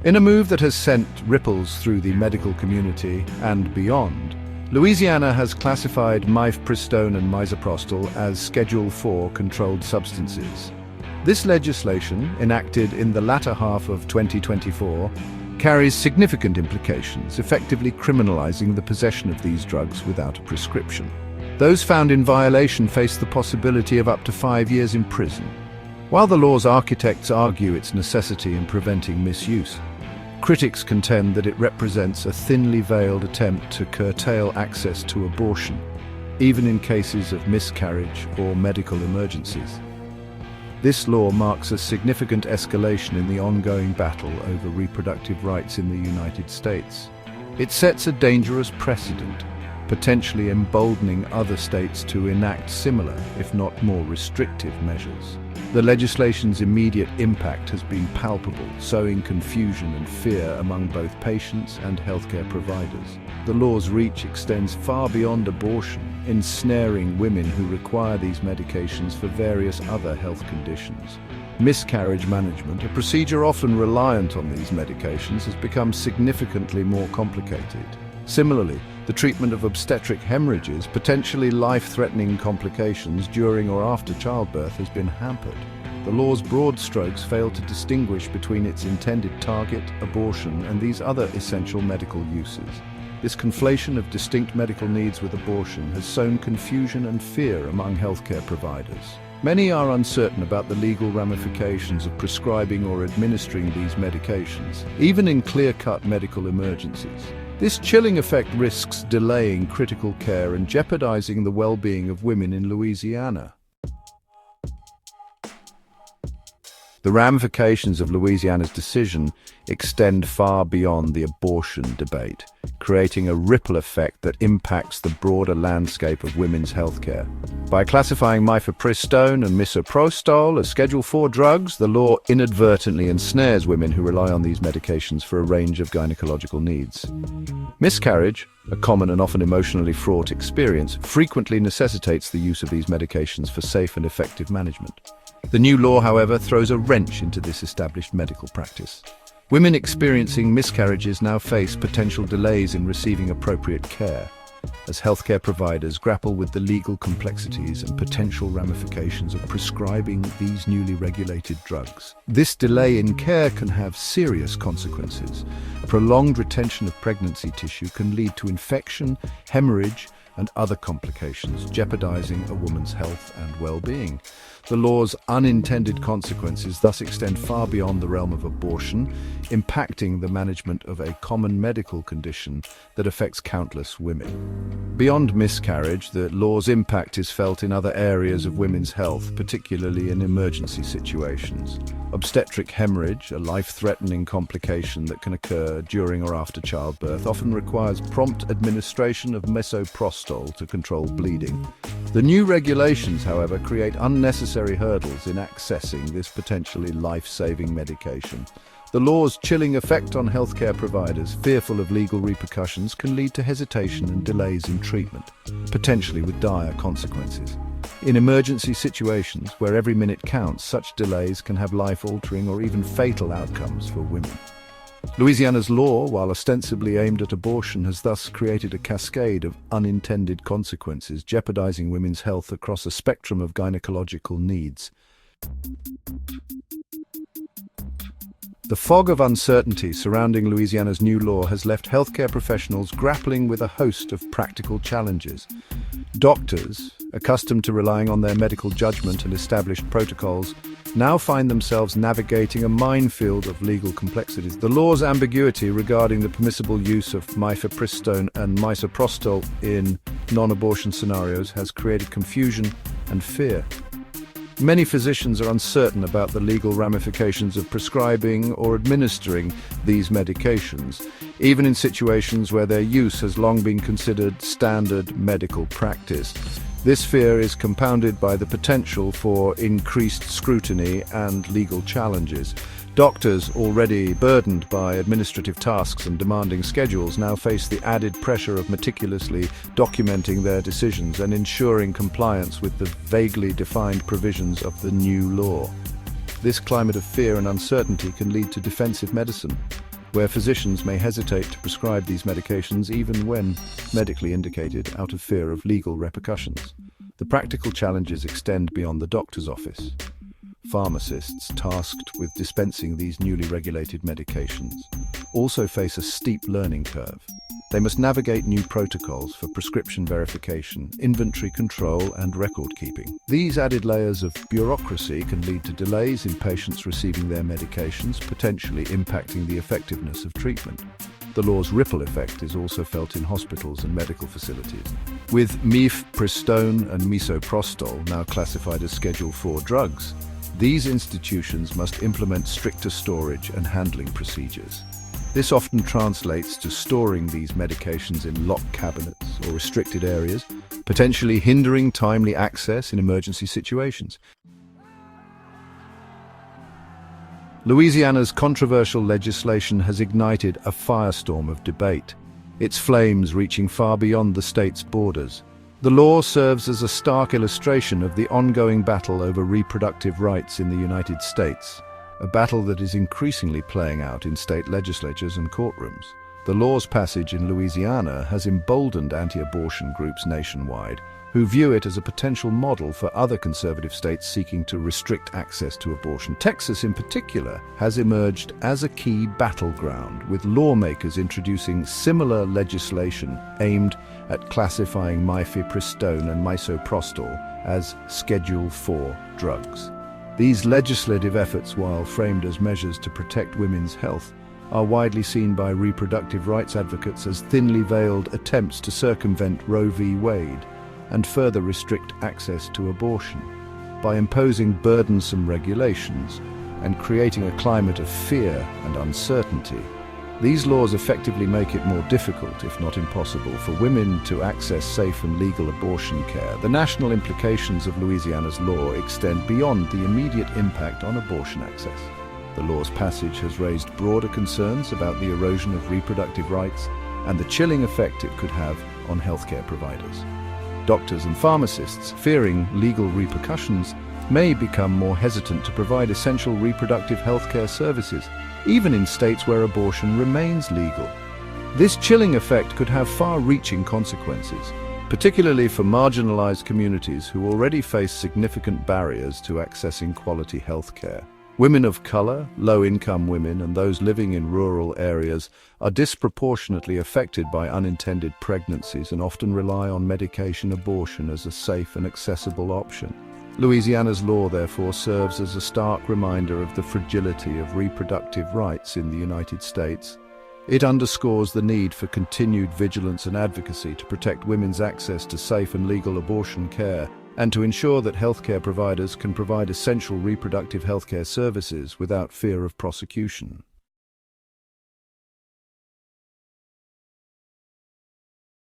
In a move that has sent ripples through the medical community and beyond, Louisiana has classified mifepristone and misoprostol as Schedule IV controlled substances. This legislation, enacted in the latter half of 2024, carries significant implications, effectively criminalizing the possession of these drugs without a prescription. Those found in violation face the possibility of up to 5 years in prison. While the law's architects argue its necessity in preventing misuse, critics contend that it represents a thinly veiled attempt to curtail access to abortion, even in cases of miscarriage or medical emergencies. This law marks a significant escalation in the ongoing battle over reproductive rights in the United States. It sets a dangerous precedent, potentially emboldening other states to enact similar, if not more restrictive measures. The legislation's immediate impact has been palpable, sowing confusion and fear among both patients and healthcare providers. The law's reach extends far beyond abortion, ensnaring women who require these medications for various other health conditions. Miscarriage management, a procedure often reliant on these medications, has become significantly more complicated. Similarly, the treatment of obstetric hemorrhages, potentially life-threatening complications during or after childbirth, has been hampered. The law's broad strokes fail to distinguish between its intended target, abortion, and these other essential medical uses. This conflation of distinct medical needs with abortion has sown confusion and fear among healthcare providers. Many are uncertain about the legal ramifications of prescribing or administering these medications, even in clear-cut medical emergencies. This chilling effect risks delaying critical care and jeopardizing the well-being of women in Louisiana. The ramifications of Louisiana's decision extend far beyond the abortion debate, creating a ripple effect that impacts the broader landscape of women's healthcare. By classifying mifepristone and misoprostol as Schedule IV drugs, the law inadvertently ensnares women who rely on these medications for a range of gynecological needs. Miscarriage, a common and often emotionally fraught experience, frequently necessitates the use of these medications for safe and effective management. The new law, however, throws a wrench into this established medical practice. Women experiencing miscarriages now face potential delays in receiving appropriate care, as healthcare providers grapple with the legal complexities and potential ramifications of prescribing these newly regulated drugs. This delay in care can have serious consequences. Prolonged retention of pregnancy tissue can lead to infection, hemorrhage, and other complications, jeopardizing a woman's health and well-being. The law's unintended consequences thus extend far beyond the realm of abortion, impacting the management of a common medical condition that affects countless women. Beyond miscarriage, the law's impact is felt in other areas of women's health, particularly in emergency situations. Obstetric hemorrhage, a life-threatening complication that can occur during or after childbirth, often requires prompt administration of misoprostol to control bleeding. The new regulations, however, create unnecessary hurdles in accessing this potentially life-saving medication. The law's chilling effect on healthcare providers, fearful of legal repercussions, can lead to hesitation and delays in treatment, potentially with dire consequences. In emergency situations where every minute counts, such delays can have life-altering or even fatal outcomes for women. Louisiana's law, while ostensibly aimed at abortion, has thus created a cascade of unintended consequences, jeopardizing women's health across a spectrum of gynecological needs. The fog of uncertainty surrounding Louisiana's new law has left healthcare professionals grappling with a host of practical challenges. Doctors, accustomed to relying on their medical judgment and established protocols, now find themselves navigating a minefield of legal complexities. The law's ambiguity regarding the permissible use of mifepristone and misoprostol in non-abortion scenarios has created confusion and fear. Many physicians are uncertain about the legal ramifications of prescribing or administering these medications, even in situations where their use has long been considered standard medical practice. This fear is compounded by the potential for increased scrutiny and legal challenges. Doctors, already burdened by administrative tasks and demanding schedules, now face the added pressure of meticulously documenting their decisions and ensuring compliance with the vaguely defined provisions of the new law. This climate of fear and uncertainty can lead to defensive medicine, where physicians may hesitate to prescribe these medications even when medically indicated out of fear of legal repercussions. The practical challenges extend beyond the doctor's office. Pharmacists tasked with dispensing these newly regulated medications also face a steep learning curve. They must navigate new protocols for prescription verification, inventory control, and record-keeping. These added layers of bureaucracy can lead to delays in patients receiving their medications, potentially impacting the effectiveness of treatment. The law's ripple effect is also felt in hospitals and medical facilities. With mifepristone and misoprostol now classified as Schedule IV drugs, these institutions must implement stricter storage and handling procedures. This often translates to storing these medications in locked cabinets or restricted areas, potentially hindering timely access in emergency situations. Louisiana's controversial legislation has ignited a firestorm of debate, its flames reaching far beyond the state's borders. The law serves as a stark illustration of the ongoing battle over reproductive rights in the United States, a battle that is increasingly playing out in state legislatures and courtrooms. The law's passage in Louisiana has emboldened anti-abortion groups nationwide, who view it as a potential model for other conservative states seeking to restrict access to abortion. Texas, in particular, has emerged as a key battleground, with lawmakers introducing similar legislation aimed at classifying mifepristone and misoprostol as Schedule IV drugs. These legislative efforts, while framed as measures to protect women's health, are widely seen by reproductive rights advocates as thinly veiled attempts to circumvent Roe v. Wade and further restrict access to abortion. By imposing burdensome regulations and creating a climate of fear and uncertainty, these laws effectively make it more difficult, if not impossible, for women to access safe and legal abortion care. The national implications of Louisiana's law extend beyond the immediate impact on abortion access. The law's passage has raised broader concerns about the erosion of reproductive rights and the chilling effect it could have on healthcare providers. Doctors and pharmacists, fearing legal repercussions, may become more hesitant to provide essential reproductive healthcare services, even in states where abortion remains legal. This chilling effect could have far-reaching consequences, particularly for marginalized communities who already face significant barriers to accessing quality healthcare. Women of color, low-income women, and those living in rural areas are disproportionately affected by unintended pregnancies and often rely on medication abortion as a safe and accessible option. Louisiana's law, therefore, serves as a stark reminder of the fragility of reproductive rights in the United States. It underscores the need for continued vigilance and advocacy to protect women's access to safe and legal abortion care, and to ensure that healthcare providers can provide essential reproductive healthcare services without fear of prosecution.